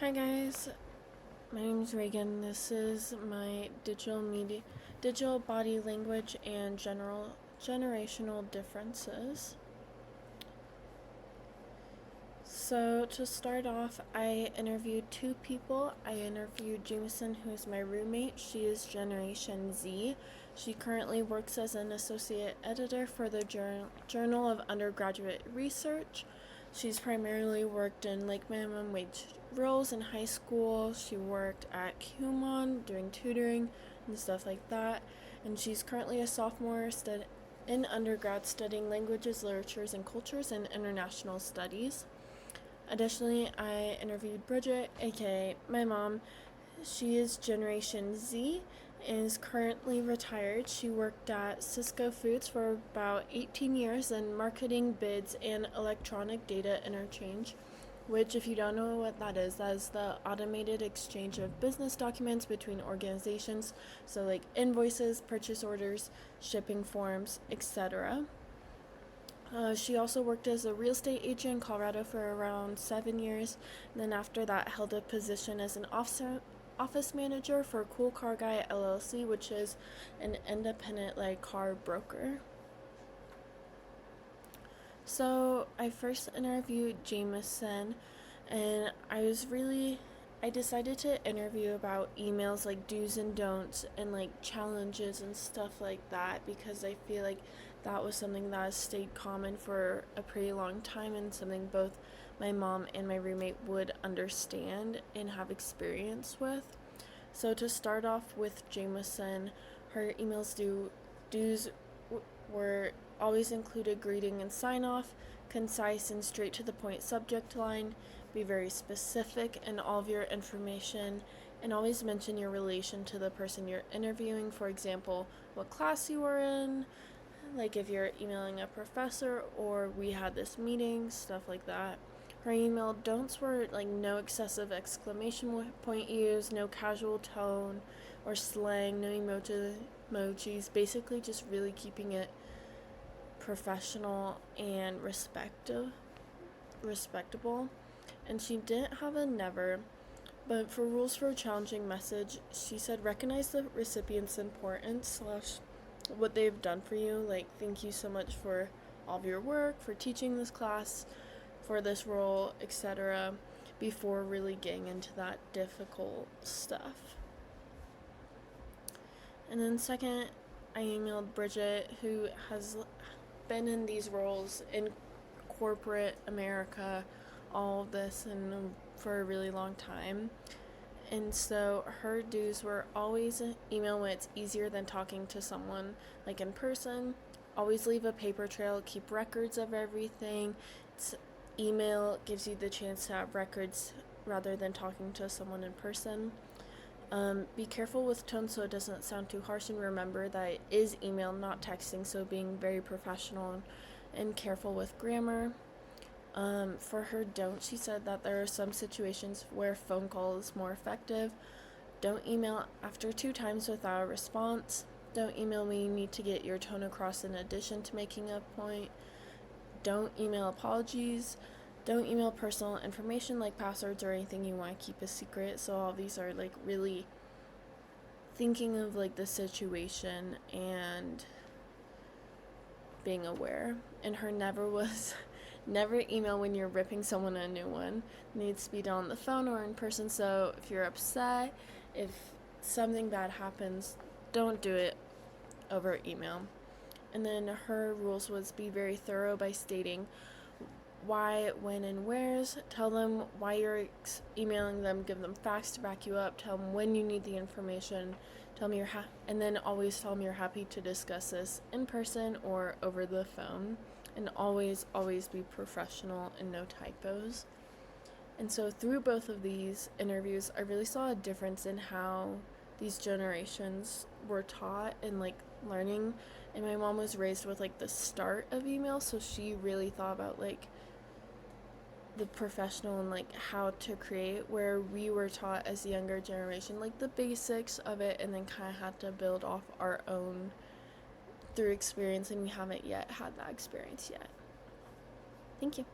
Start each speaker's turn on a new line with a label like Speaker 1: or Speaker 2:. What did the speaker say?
Speaker 1: Hi guys, my name is Reagan. This is my digital body language and generational differences. So to start off, I interviewed two people. I interviewed Jameson, who is my roommate. She is Generation Z. She currently works as an associate editor for the Journal of Undergraduate Research. She's primarily worked in like minimum wage roles in high school. She worked at Kumon doing tutoring and stuff like that. And she's currently a sophomore in undergrad studying languages, literatures, and cultures and international studies. Additionally, I interviewed Bridget, aka my mom. She is Generation Z and is currently retired. She worked at Cisco Foods for about 18 years in marketing, bids, and electronic data interchange, which, if you don't know what that is the automated exchange of business documents between organizations, so like invoices, purchase orders, shipping forms, etc. She also worked as a real estate agent in Colorado for around 7 years, and then after that held a position as an office manager for Cool Car Guy LLC, which is an independent like car broker. So I first interviewed Jameson, and I decided to interview about emails, like do's and don'ts and like challenges and stuff like that, because I feel like that was something that has stayed common for a pretty long time and something both my mom and my roommate would understand and have experience with. So to start off with Jameson, her do's were always include a greeting and sign off, concise and straight to the point subject line, be very specific in all of your information, and always mention your relation to the person you're interviewing. For example, what class you were in, like if you're emailing a professor or we had this meeting, stuff like that. Her email don'ts were like no excessive exclamation point use, no casual tone or slang, no emojis, basically just really keeping it professional and respectable. And she didn't have a never, but for rules for a challenging message, she said recognize the recipient's importance slash what they've done for you. Like, thank you so much for all of your work, for teaching this class, for this role, etc., before really getting into that difficult stuff. And then, second, I emailed Bridget, who has been in these roles in corporate America, all of this, and for a really long time. And so her dues were always email when it's easier than talking to someone like in person. Always leave a paper trail, keep records of everything. Email gives you the chance to have records rather than talking to someone in person. Be careful with tone so it doesn't sound too harsh, and remember that it is email, not texting, so being very professional and careful with grammar. For her don't, she said that there are some situations where phone call is more effective. Don't email after 2 times without a response. Don't email when you need to get your tone across in addition to making a point. Don't email apologies. Don't email personal information like passwords or anything you want to keep a secret. So all these are like really thinking of like the situation and being aware. And her never was never email when you're ripping someone a new one. It needs to be done on the phone or in person. So if you're upset, if something bad happens, don't do it over email. And then her rules was be very thorough by stating why, when, and where's. Tell them why you're emailing them. Give them facts to back you up. Tell them when you need the information. Tell them and then always tell them you're happy to discuss this in person or over the phone. And always be professional and no typos. And so through both of these interviews, I really saw a difference in how these generations were taught and like learning. And my mom was raised with like the start of email, so she really thought about like the professional and like how to create, where we were taught as the younger generation like the basics of it and then kind of had to build off our own through experience, and we haven't yet had that experience yet. Thank you.